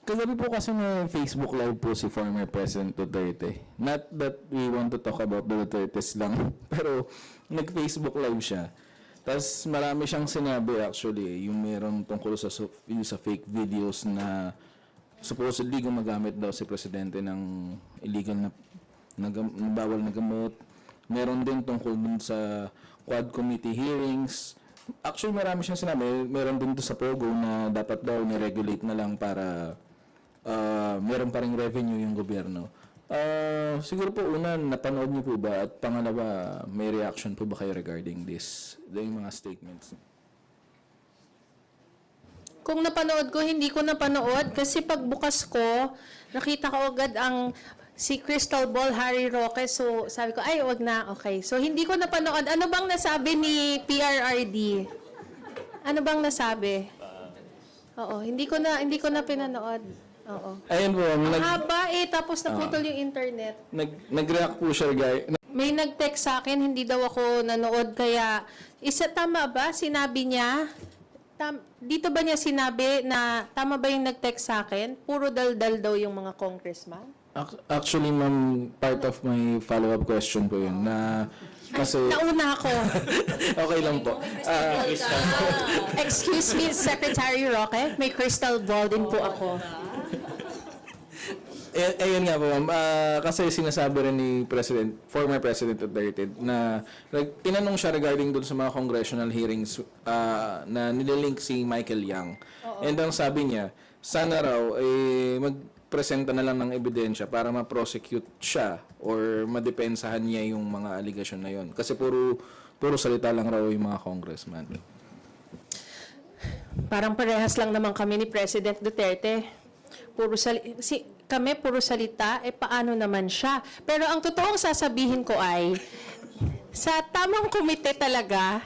Kagabi po kasi may Facebook Live po si former President Duterte. Not that we want to talk about the Dutertes lang, pero nag-Facebook Live siya. Tapos marami siyang sinabi actually, yung meron tungkol sa fake videos na supposedly gumagamit daw si Presidente ng illegal na bawal na gamot. Meron din tungkol dun sa Quad Committee hearings. Actually, marami siyang sinabi. Meron din doon sa POGO na dapat daw ni-regulate na lang para meron pa ring revenue yung gobyerno. Siguro po, una, napanood niyo po ba? At pangalawa, may reaction po ba kayo regarding this? Yung mga statements. Kung napanood ko, hindi ko napanood kasi pagbukas ko, nakita ko agad ang si Crystal Ball, Harry Roque. So, sabi ko, ay, wag na. Okay. So, hindi ko napanood. Ano bang nasabi ni PRRD? Ano bang nasabi? Oo, hindi ko na pinanood. Oo. Ayun po. Ang haba tapos naputol yung internet. Nag-react po siya, guys. May nag-text sa akin, hindi daw ako nanood, kaya, tama ba? Sinabi niya, dito ba niya sinabi na, tama ba yung nag-text sa akin? Puro daldal daw yung mga congressman? Actually, ma'am, part of my follow-up question po yun, na kasi... Nauna ako. Okay lang po. Excuse me, Secretary Roque, may crystal ball din po ako. Ayun nga po, ma'am. Kasi sinasabi rin ni former President Duterte na tinanong siya regarding dun sa mga congressional hearings na nililink si Michael Yang. And ang sabi niya, sana raw magpresenta na lang ng ebidensya para ma-prosecute siya or madepensahan niya yung mga allegation na yun. Kasi puro salita lang raw yung mga congressman. Parang parehas lang naman kami ni President Duterte. Kami puro salita, paano naman siya? Pero ang totoong sasabihin ko ay, sa tamang komite talaga,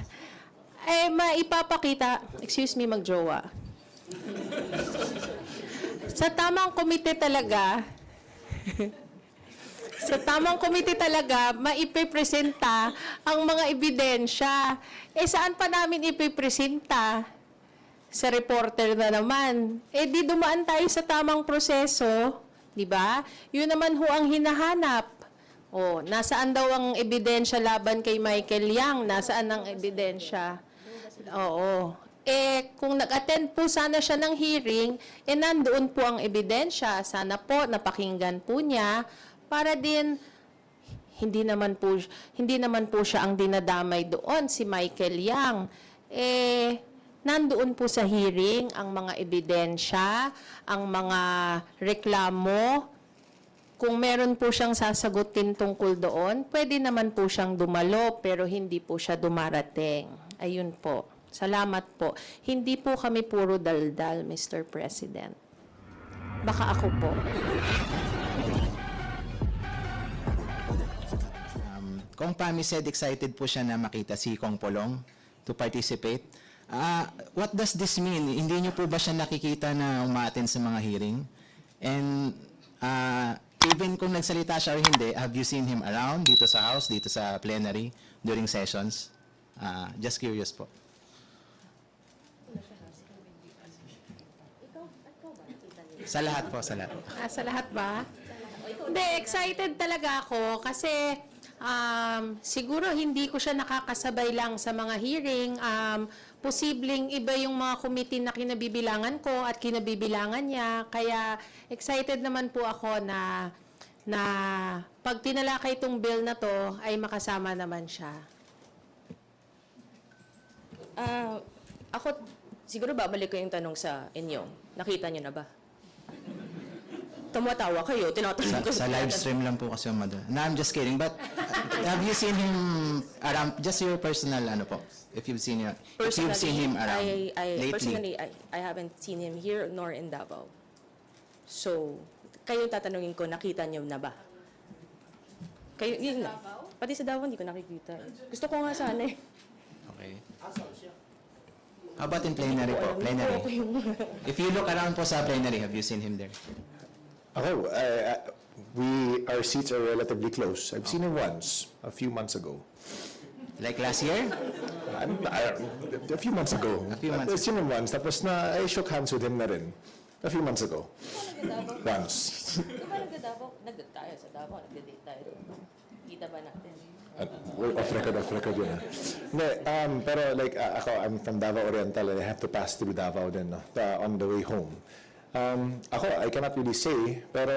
maipapakita, excuse me, magjowa. Sa tamang komite talaga, maipipresenta ang mga ebidensya. Saan pa namin ipipresenta? Sa reporter na naman. Di dumaan tayo sa tamang proseso, di ba? Yun naman ho ang hinahanap. Nasaan daw ang ebidensya laban kay Michael Yang? Nasaan ang ebidensya? Oo. Kung nag-attend po sana siya ng hearing, nandoon po ang ebidensya. Sana po napakinggan po niya para din hindi naman po siya ang dinadamay doon, si Michael Yang. Nandoon po sa hearing ang mga ebidensya, ang mga reklamo. Kung meron po siyang sasagutin tungkol doon, pwede naman po siyang dumalo, pero hindi po siya dumarating. Ayun po. Salamat po. Hindi po kami puro daldal, Mr. President. Baka ako po. Kung Pami said excited po siya na makita si Kong Polong to participate, what does this mean? Hindi niyo po ba siya nakikita na umaattend sa mga hearing? And even kung nagsalita siya o hindi, have you seen him around dito sa house, dito sa plenary, during sessions? Just curious po. Sa lahat po, sa lahat. Sa lahat ba? Hindi, excited talaga ako kasi siguro hindi ko siya nakakasabay lang sa mga hearing. Posibleng iba yung mga committee na kinabibilangan ko at kinabibilangan niya. Kaya excited naman po ako na pag tinalakay itong bill na to ay makasama naman siya. Ako, siguro babalik ko yung tanong sa inyo. Nakita niyo na ba? Tumatawa kayo, tinatanong ko. Sa live stream lang po kasi, Madam. No, I'm just kidding. But have you seen him around? Just your personal, po? If you've seen him around lately. Personally, I haven't seen him here nor in Davao. So, kayo tatanungin ko, nakita niyo na ba? Kayo, yun na. Pati sa Davao, hindi ko nakikita. Gusto ko nga sana eh. Okay. How about in plenary po? Plenary. If you look around po sa plenary, have you seen him there? Okay, our seats are relatively close. I've seen him once, a few months ago. Like last year? A few months ago. A few months I've seen him once, tapos na I shook hands with him na rin. A few months ago. Once. Di ba nagda-Davao? Tayo sa Davao, nagda-date tayo. Kita ba natin? We're off record yun. Hindi, pero like ako, I'm from Davao Oriental and I have to pass through Davao din, no, on the way home. Ako, I cannot really say, pero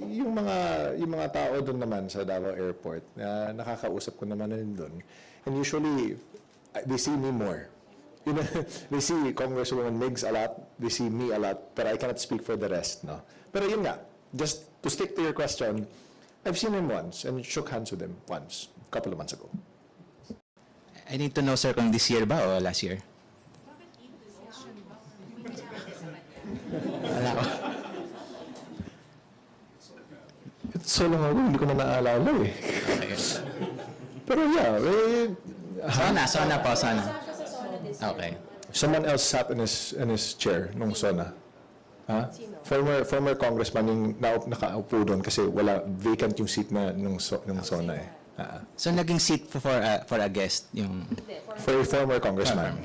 yung mga tao doon naman sa Davao Airport, nakakausap ko naman rin doon. And usually, they see me more. You know, they see Congresswoman Migs a lot, they see me a lot, but I cannot speak for the rest, no. Pero yun nga, just to stick to your question, I've seen him once and shook hands with him once, a couple of months ago. I need to know, sir, kung this year ba o last year? Wala ko. It's so long ago, hindi ko na naalala eh. Pero yeah, Sona po, Sona. Okay. someone else sat in his chair nung SONA. Ha? Former congressman yung nakaupo doon kasi wala, vacant yung seat na nung SONA eh. So naging seat for a guest yung... For a former congressman.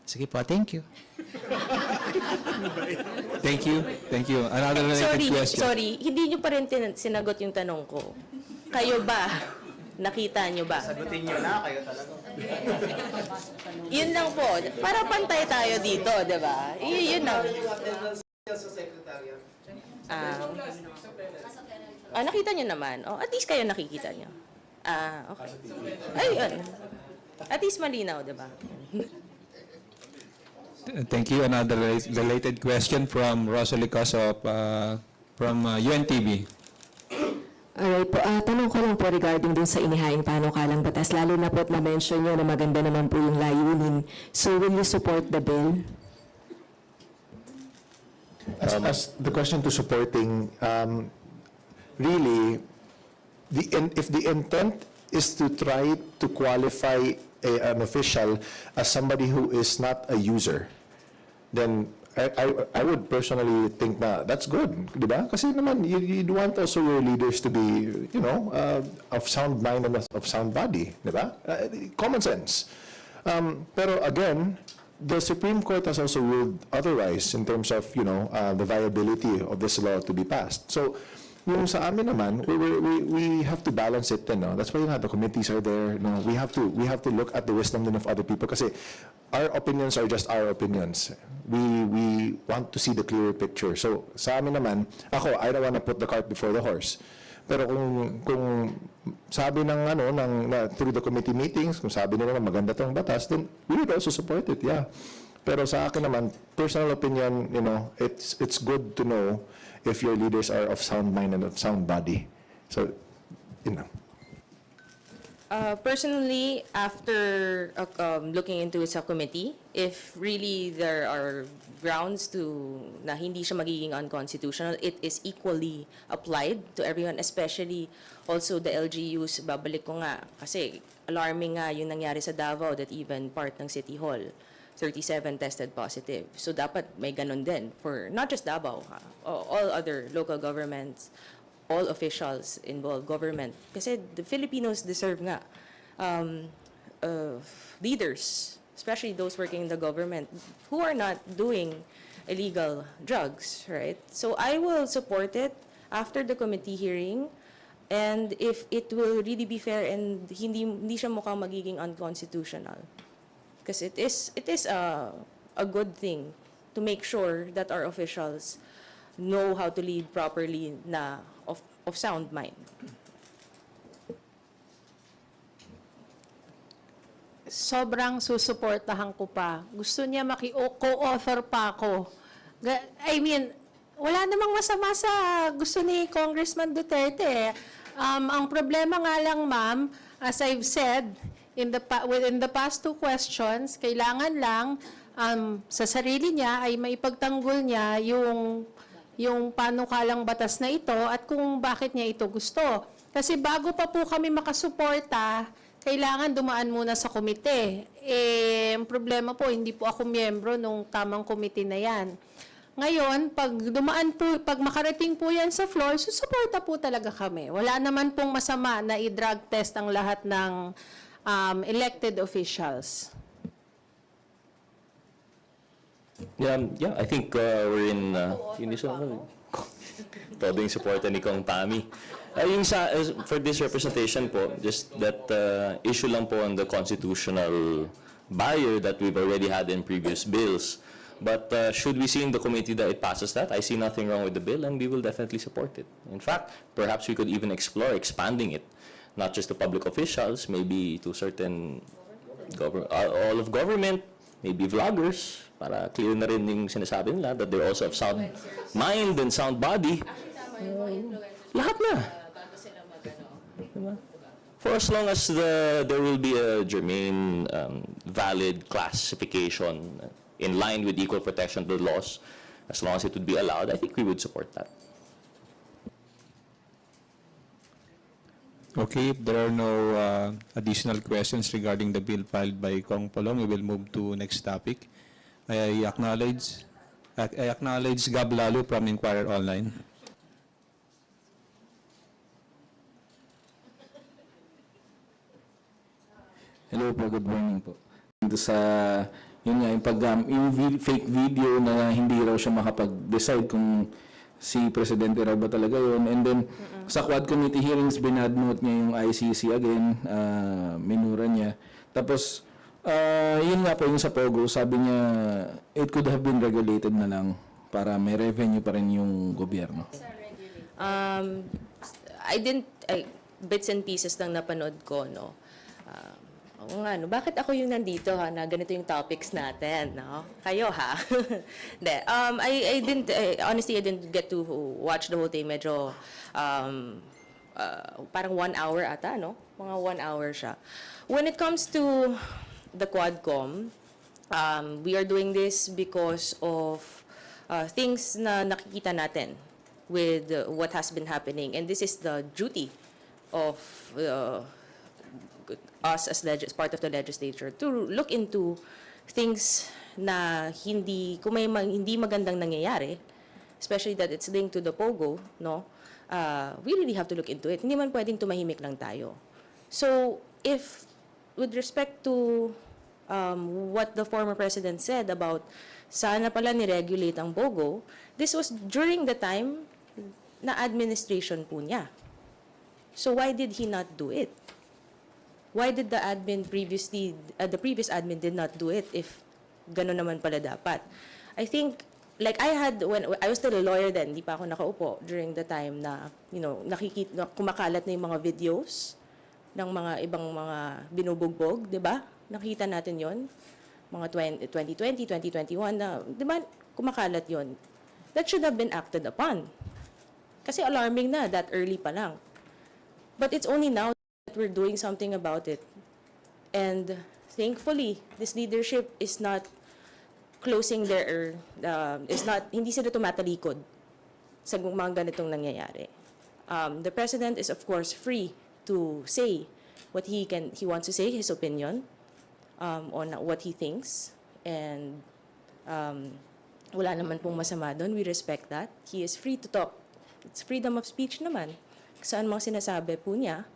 Sige po, thank you. Thank you. Thank you. Another related question. Sorry, hindi nyo pa rin sinagot yung tanong ko. Kayo ba? Nakita nyo ba? Sagutin nyo na, kayo talaga. Yun lang po. Para pantay tayo dito, di ba? Yun lang. Nakita nyo naman. At least kayo nakikita nyo. Okay. Ayun. At least malinaw, di ba? Thank you. Another related question from Rosalie Cosop from UNTV. Alright po, tanong ko lang po regarding dun sa inihaing panukalang batas, lalo na po at na-mention nyo na maganda naman po yung layunin. So, will you support the bill? As the question to supporting, really, if the intent is to try to qualify an official as somebody who is not a user, then I would personally think na that's good, di ba? Kasi naman, you want also your leaders to be, you know, of sound mind and of sound body, di ba? Common sense. Pero again, the Supreme Court has also ruled otherwise in terms of, you know, the viability of this law to be passed. So, yung sa amin naman, we have to balance it, no? That's why the committees are there. No, we have to look at the wisdom of other people kasi our opinions are just our opinions. We want to see the clearer picture. So sa amin naman, ako, I don't want to put the cart before the horse. Pero kung sabi ng through the committee meetings, kung sabi nila na maganda tong batas, then we would also support it, yeah. Pero sa akin naman, personal opinion, you know, it's good to know if your leaders are of sound mind and of sound body. So, you know. Personally, after looking into it sa committee, if really there are grounds na hindi siya magiging unconstitutional, it is equally applied to everyone, especially also the LGUs. Babalik ko nga, kasi alarming nga yung nangyari sa Davao that even part ng City Hall, 37 tested positive. So dapat may ganun din for not just Davao, all other local governments, all officials involved, government. Kasi the Filipinos deserve nga leaders, especially those working in the government, who are not doing illegal drugs, right? So I will support it after the committee hearing, and if it will really be fair and hindi siya mukhang magiging unconstitutional. Because it is a good thing to make sure that our officials know how to lead properly na of sound mind. Sobrang susuportahan ko pa. Gusto niya co-author pa ako. I mean, wala namang masama sa gusto ni Congressman Duterte. Ang problema nga lang, ma'am, as I've said, within the past 2 questions, kailangan lang sa sarili niya ay maipagtanggol niya yung panukalang batas na ito at kung bakit niya ito gusto. Kasi bago pa po kami makasuporta, kailangan dumaan muna sa komite. Ang problema po, hindi po ako miyembro nung tamang komite na yan. Ngayon, pag makarating po yan sa floor, susuporta po talaga kami. Wala naman pong masama na i-drug test ang lahat ng elected officials. Yeah, I think we're in unison. Todo yung supporta ni Kong Pami. Yung for this representation po, just that issue lang po on the constitutional barrier that we've already had in previous bills. But should we see in the committee that it passes that, I see nothing wrong with the bill and we will definitely support it. In fact, perhaps we could even explore expanding it, not just to public officials, maybe to certain all of government, maybe vloggers, para clear na rin yung sinasabi nila that they're also of sound mind and sound body. Lahat na. Diba? For as long as there will be a germane, valid classification in line with equal protection to the laws, as long as it would be allowed, I think we would support that. Okay, if there are no additional questions regarding the bill filed by Kong Polong, we will move to next topic. I acknowledge Gab Lalo from Inquirer Online. Hello po, good morning po. Dito sa, yun nga, fake video na hindi raw siya makapag-decide kung si Presidente raw ba talaga yun. And then, sa Quad Committee hearings, binadnote niya yung ICC again, minura niya. Tapos, yun nga po yung sa POGO, sabi niya, it could have been regulated na lang para may revenue pa rin yung gobyerno. Bits and pieces lang napanood ko, no? Oo nga, no? Bakit ako yung nandito, ha, na ganito yung topics natin, no? Kayo, ha? Hindi. Honestly, I didn't get to watch the whole thing. Medyo, parang 1 hour ata, no? Mga 1 hour siya. When it comes to the Quadcom, we are doing this because of things na nakikita natin with what has been happening. And this is the duty of us as part of the legislature to look into things na hindi magandang nangyayari, especially that it's linked to the POGO, no? We really have to look into it. Hindi man pwedeng tumahimik lang tayo. So, if with respect to what the former president said about sana pala ni-regulate ang POGO, this was during the time na administration po niya. So why did he not do it? Why did the previous admin did not do it if gano'n naman pala dapat? I think, like when I was still a lawyer then, hindi pa ako nakaupo during the time na, kumakalat na yung mga videos ng mga ibang mga binubugbog, di ba? Nakita natin yon mga 2020, 2021 na, di ba, kumakalat yon. That should have been acted upon. Kasi alarming na, that early pa lang. But it's only now that we're doing something about it. And thankfully, this leadership is not closing hindi sila tumatalikod sa mga ganitong nangyayari. The president is of course free to say what he wants to say, his opinion on what he thinks. And wala naman pong masama doon. We respect that. He is free to talk. It's freedom of speech naman. Saan mga sinasabi po niya.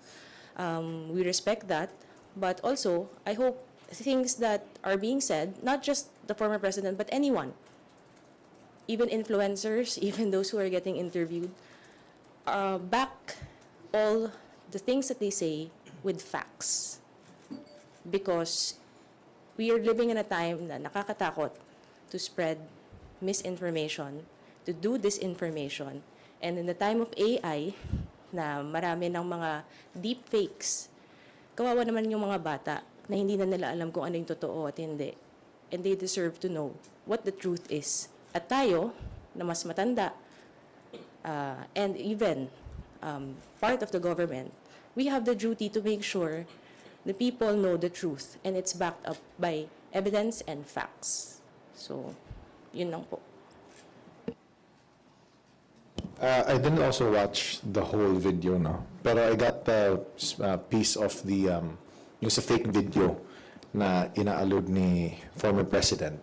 We respect that. But also, I hope things that are being said, not just the former president, but anyone, even influencers, even those who are getting interviewed, back all the things that they say with facts. Because we are living in a time na nakakatakot to spread misinformation, to do disinformation. And in the time of AI, na marami ng mga deep fakes, kawawa naman yung mga bata na hindi na nila alam kung ano yung totoo at hindi. And they deserve to know what the truth is. At tayo, na mas matanda, and even part of the government, we have the duty to make sure the people know the truth and it's backed up by evidence and facts. So, yun lang po. I didn't also watch the whole video, no. Pero I got the piece of yung sa fake video na inaalud ni former president.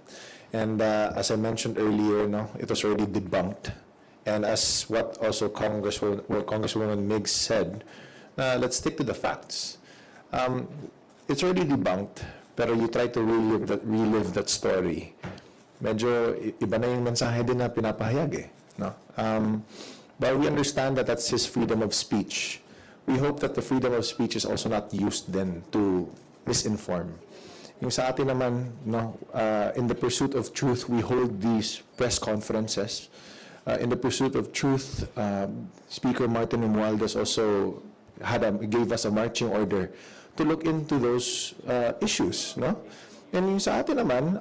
And as I mentioned earlier, no, it was already debunked. And as what also Congresswoman Miggs said, let's stick to the facts. It's already debunked, pero you try to relive that story. Medyo iba na yung mensahe din na pinapahayag eh. No? But we understand that that's his freedom of speech. We hope that the freedom of speech is also not used then to misinform. Yung sa atin naman, no, in the pursuit of truth, we hold these press conferences. In the pursuit of truth, Speaker Martin Romualdez also gave us a marching order to look into those issues, no? And yung sa atin naman,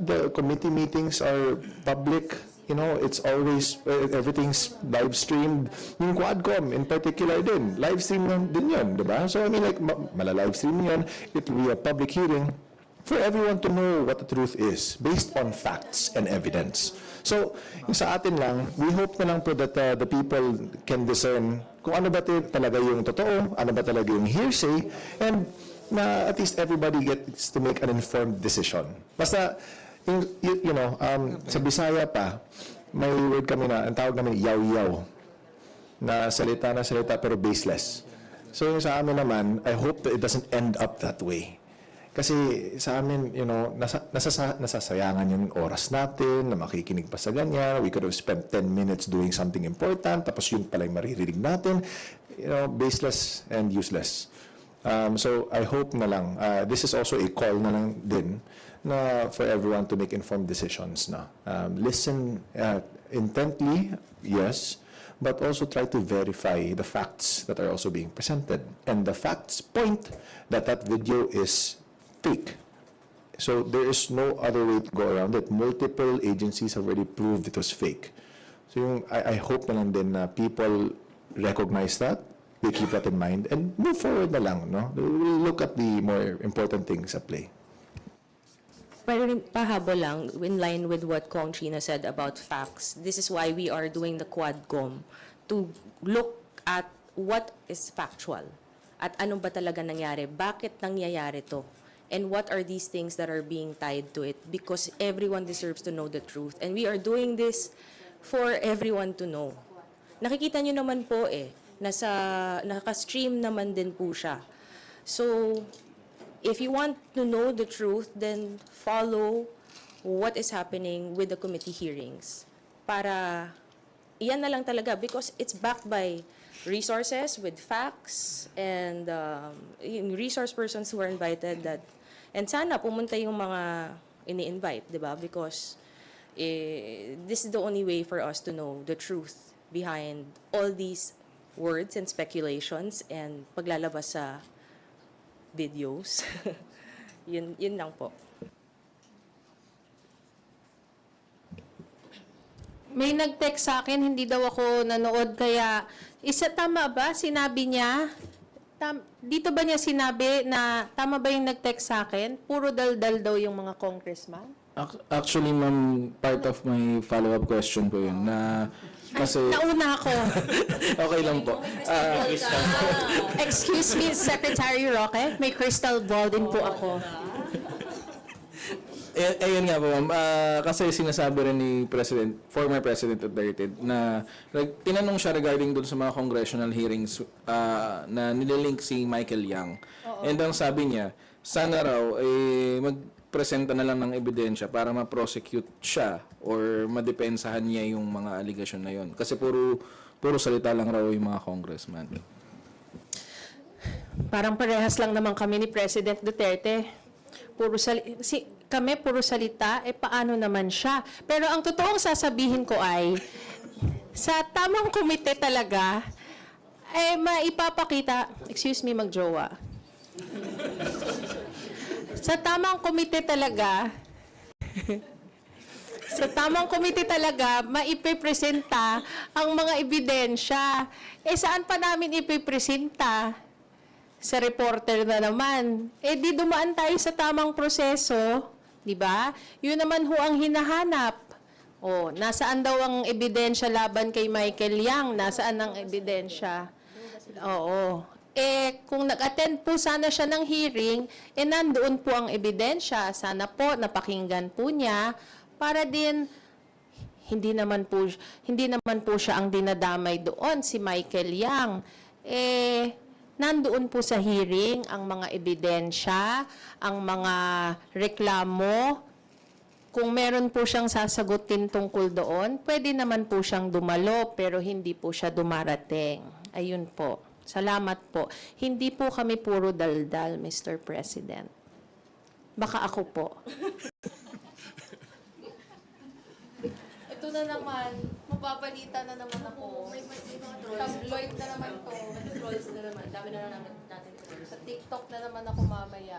the committee meetings are public. You know, it's always, everything's live streamed. Yung Quadcom in particular din, live stream din yun, diba? So I mean, like, mala-live stream yun, it will be a public hearing for everyone to know what the truth is, based on facts and evidence. So, yung sa atin lang, we hope na lang po that the people can discern kung ano ba talaga yung totoo, ano ba talaga yung hearsay, and na at least everybody gets to make an informed decision. Basta, you know, sa Bisaya pa, may word kami na, ang tawag namin, yaw-yaw, na salita pero baseless. So yung sa amin naman, I hope that it doesn't end up that way. Kasi sa amin, you know, nasasayangan yung oras natin, na makikinig pa sa ganyan. We could have spent 10 minutes doing something important, tapos yun pala yung maririnig natin. You know, baseless and useless. So I hope na lang, this is also a call na lang din, na for everyone to make informed decisions na. Listen intently, yes, but also try to verify the facts that are also being presented. And the facts point that that video is fake. So there is no other way to go around it. Multiple agencies have already proved it was fake. So yung, I hope na lang din na people recognize that, they keep that in mind, and move forward na lang, no? We'll look at the more important things at play. Pero pahabol lang, in line with what Kong Chino said about facts, this is why we are doing the Quadcom, to look at what is factual, at anong ba talaga nangyari, bakit nangyayari to, and what are these things that are being tied to it, because everyone deserves to know the truth. And we are doing this for everyone to know. Nakikita nyo naman po naka-stream naman din po siya. So, if you want to know the truth, then follow what is happening with the committee hearings. Para, iyan na lang talaga, because it's backed by resources with facts and yung resource persons who are invited that, and sana pumunta yung mga ini-invite, di ba? Because this is the only way for us to know the truth behind all these words and speculations and paglalabas sa videos. yun lang po. May nag-text sa akin, hindi daw ako nanood, kaya tama ba? Sinabi niya, dito ba niya sinabi na tama ba yung nag-text sa akin? Puro daldal daw yung mga congressman? Actually, ma'am, part of my follow-up question po yun, na kasi... Nauna ako. Okay lang po. Excuse me, Secretary Roque, may crystal ball din po ako. Ayun nga po, ma'am. Kasi sinasabi rin ni former President Duterte na tinanong siya regarding dun sa mga congressional hearings na nililink si Michael Yang. And ang sabi niya, sana raw magpresenta na lang ng ebidensya para ma-prosecute siya or madepensahan niya yung mga allegation na yun. Kasi puro salita lang raw yung mga congressman. Parang parehas lang naman kami ni President Duterte. Kami puro salita, paano naman siya? Pero ang totoong sasabihin ko ay, sa tamang komite talaga, maipapakita, excuse me, magjowa. Sa tamang komite talaga, maipipresenta ang mga ebidensya. Saan pa namin ipipresenta? Sa reporter na naman. Di dumaan tayo sa tamang proseso, di ba? Yun naman ho ang hinahanap. Nasaan daw ang ebidensya laban kay Michael Yang? Nasaan ang ebidensya? Oo. Kung nag-attend po sana siya ng hearing, nandoon po ang ebidensya. Sana po napakinggan po niya para din hindi naman po siya ang dinadamay doon, si Michael Yang. Nandoon po sa hearing ang mga ebidensya, ang mga reklamo. Kung meron po siyang sasagutin tungkol doon, pwede naman po siyang dumalo, pero hindi po siya dumarating. Ayun po. Salamat po. Hindi po kami puro daldal, Mr. President. Baka ako po. Ito na naman, mababalita na naman ako. May mga trolls. Tabloid na naman to. Trolls na naman. Dami na naman natin trolls. Sa TikTok na naman ako mamaya.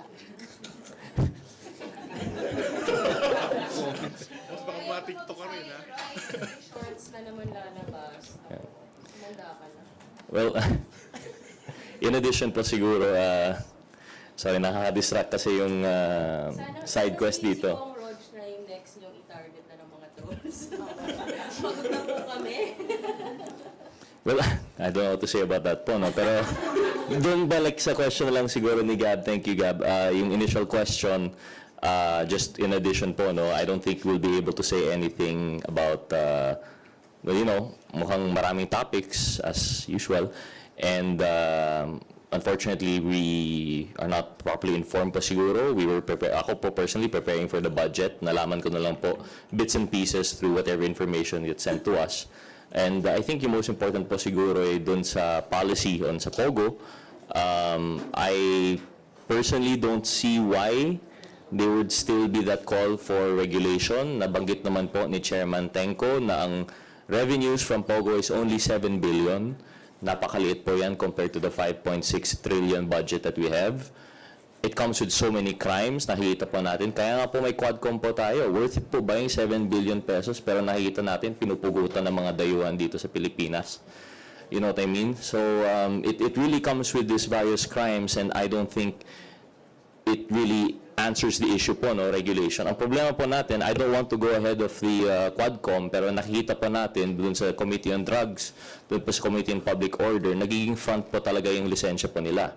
Mas baka ma-TikTok ka rin, ha? Shorts na naman lalabas. Manda ka na. Well, in addition po siguro, sorry, nakaka-distract kasi yung side quest dito. Sana po Rog na yung next yung i-target na ng mga trolls. Pagod na po kami. Well, I don't know what to say about that po, no? Pero doon balik sa question lang siguro ni Gab. Thank you, Gab. Yung initial question, just in addition po, no? I don't think we'll be able to say anything about, well, you know, mukhang maraming topics as usual. And unfortunately, we are not properly informed po siguro. We were ako po personally preparing for the budget. Nalaman ko na lang po bits and pieces through whatever information it's sent to us. And I think yung most important po siguro ay dun sa policy on sa POGO. I personally don't see why there would still be that call for regulation. Nabanggit naman po ni Chairman Tenko na ang revenues from POGO is only 7 billion. Napakaliit po yan compared to the 5.6 trillion budget that we have. It comes with so many crimes, nakikita po natin. Kaya nga po may quadcom po tayo. Worth it po ba yung 7 billion pesos? Pero nakikita natin, pinupugutan ng mga dayuhan dito sa Pilipinas. You know what I mean? So it really comes with these various crimes, and I don't think it really answers the issue po, no, regulation. Ang problema po natin, I don't want to go ahead of the Quadcom, pero nakikita po natin dun sa Committee on Drugs, dun po sa Committee on Public Order, nagiging front po talaga yung lisensya po nila.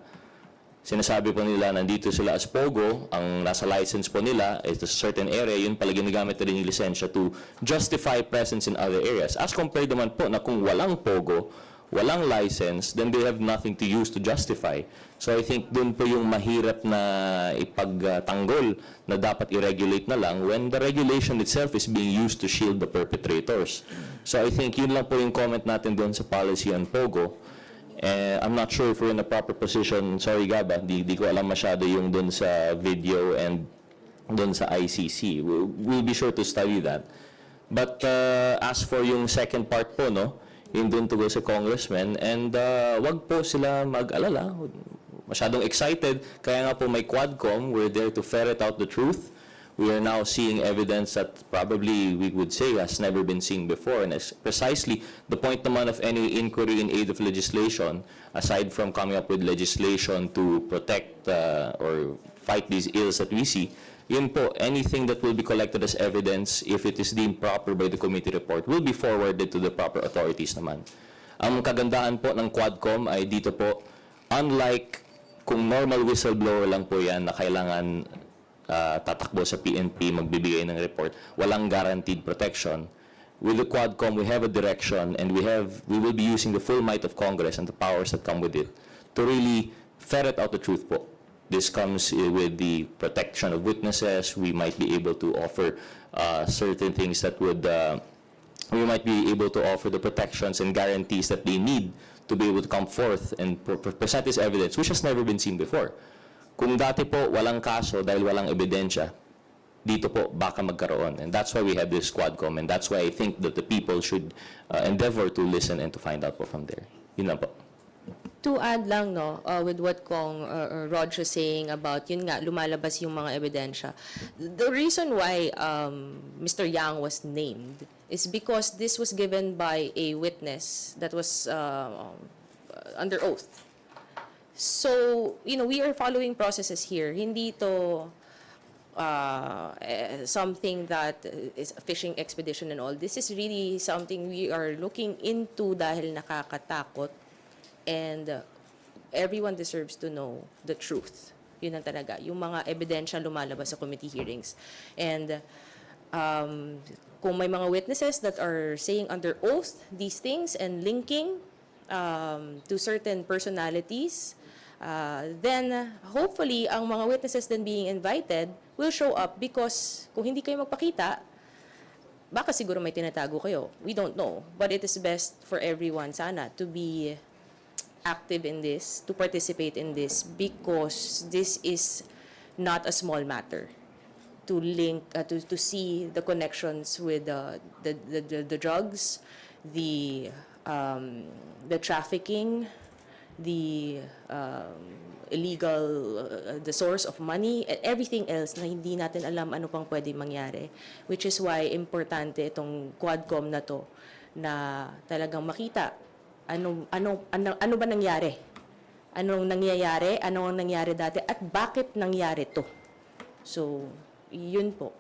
Sinasabi po nila, nandito sila as POGO, ang nasa license po nila is a certain area, yun pala ginagamit na rin yung lisensya to justify presence in other areas. As compared naman po na kung walang POGO, walang license, then they have nothing to use to justify. So I think dun po yung mahirap na ipagtanggol na dapat i-regulate na lang when the regulation itself is being used to shield the perpetrators. So I think yun lang po yung comment natin dun sa policy on POGO. I'm not sure if we're in a proper position. Sorry, Gaba, di ko alam masyado yung dun sa video and dun sa ICC. We'll be sure to study that. But as for yung second part po, no, yung dun to go sa congressman, and wag po sila mag-alala, masyadong excited, kaya nga po may Quadcom, we're there to ferret out the truth. We are now seeing evidence that probably we would say has never been seen before, and it's precisely the point naman of any inquiry in aid of legislation, aside from coming up with legislation to protect or fight these ills that we see. Yun po, anything that will be collected as evidence, if it is deemed proper by the committee report, will be forwarded to the proper authorities naman. Ang kagandahan po ng Quadcom ay dito po, unlike kung normal whistleblower lang po yan na kailangan tatakbo sa PNP, magbibigay ng report, walang guaranteed protection. With the Quadcom, we have a direction, and we will be using the full might of Congress and the powers that come with it to really ferret out the truth po. This comes with the protection of witnesses. We might be able to offer certain things that would, we might be able to offer the protections and guarantees that they need to be able to come forth and present this evidence, which has never been seen before. Kung dati po walang kaso dahil walang ebidensya, dito po baka magkaroon. And that's why we have this Quadcom, and that's why I think that the people should endeavor to listen and to find out po from there. Yun lang po. To add lang, no, with what Kong Roger saying about, yun nga, lumalabas yung mga ebidensya. The reason why Mr. Yang was named is because this was given by a witness that was under oath. So, you know, we are following processes here. Hindi to something that is a fishing expedition and all. This is really something we are looking into dahil nakakatakot, and everyone deserves to know the truth. Yun ang talaga. Yung mga ebidensya lumalabas sa committee hearings. And kung may mga witnesses that are saying under oath these things and linking to certain personalities, then hopefully ang mga witnesses then being invited will show up, because kung hindi kayo magpakita, baka siguro may tinatago kayo. We don't know. But it is best for everyone sana to be active in this, to participate in this, because this is not a small matter to link, to see the connections with the drugs, the trafficking, the illegal, the source of money, and everything else na hindi natin alam ano pang pwede mangyari. Which is why importante itong Quadcom na to, na talagang makita ano ba nangyari? Anong nangyayari? Ano ang nangyari dati? At bakit nangyari to? So, yun po.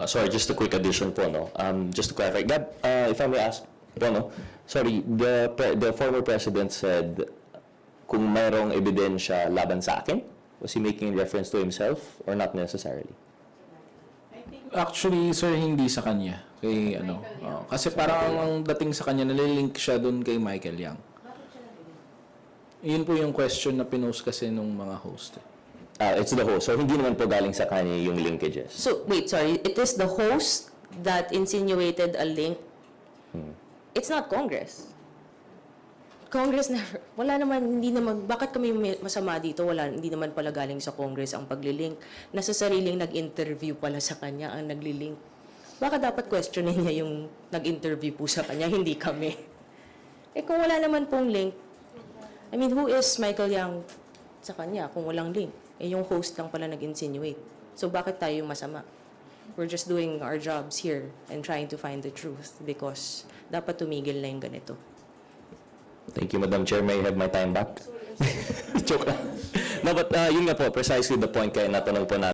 Sorry, just a quick addition po, no? Just to clarify, Gab, if I may ask po, no? Sorry, the former president said, kung mayroong ebidensya laban sa akin, was he making reference to himself or not necessarily? Actually, sir, hindi sa kanya. Kay kasi parang ang dating sa kanya, nalilink siya doon kay Michael Yang. Yun po yung question na pinost kasi nung mga host. It's the host. So, hindi naman po galing sa kanya yung linkages. So, wait, sorry. It is the host that insinuated a link. It's not Congress. Congress never, wala naman, hindi naman, bakit kami masama dito? Wala, hindi naman pala galing sa Congress ang paglilink. Nasa sariling nag-interview pala sa kanya ang naglilink. Baka dapat questionin niya yung nag-interview po sa kanya, hindi kami. Kung wala naman pong link, I mean, who is Michael Yang sa kanya kung walang link? Yung host lang pala nag-insinuate. So bakit tayo yung masama? We're just doing our jobs here and trying to find the truth, because dapat tumigil na yung ganito. Thank you, Madam Chair. May I have my time back? Joke lang. No, but yun nga po, precisely the point kaya natanong po natin.